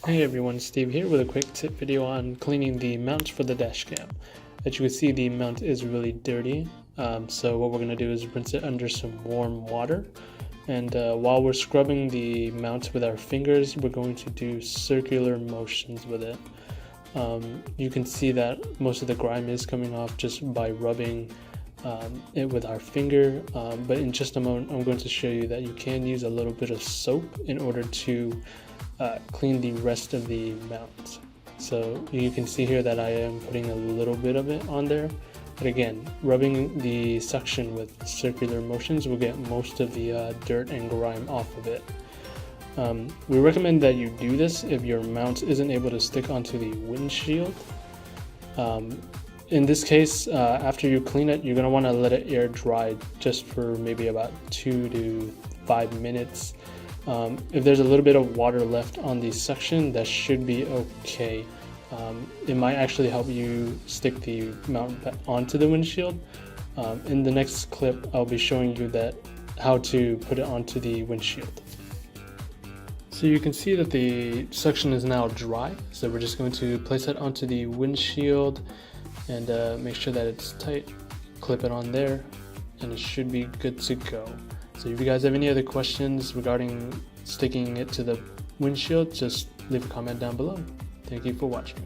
Hey everyone, Steve here with a quick tip video on cleaning the mount for the dash cam. As you can see, the mount is really dirty, so what we're going to do is rinse it under some warm water. And while we're scrubbing the mount with our fingers, we're going to do circular motions with it. You can see that most of the grime is coming off just by rubbing it with our finger, but in just a moment I'm going to show you that you can use a little bit of soap in order to clean the rest of the mount. So you can see here that I am putting a little bit of it on there, but again, rubbing the suction with circular motions will get most of the dirt and grime off of it. We recommend that you do this if your mount isn't able to stick onto the windshield. In this case, after you clean it, you're going to want to let it air dry just for maybe about 2 to 5 minutes. If there's a little bit of water left on the suction, that should be okay. It might actually help you stick the mount back onto the windshield. In the next clip, I'll be showing you how to put it onto the windshield. So you can see that the suction is now dry, so we're just going to place it onto the windshield and make sure that it's tight. Clip it on there and it should be good to go. So if you guys have any other questions regarding sticking it to the windshield, just leave a comment down below. Thank you for watching.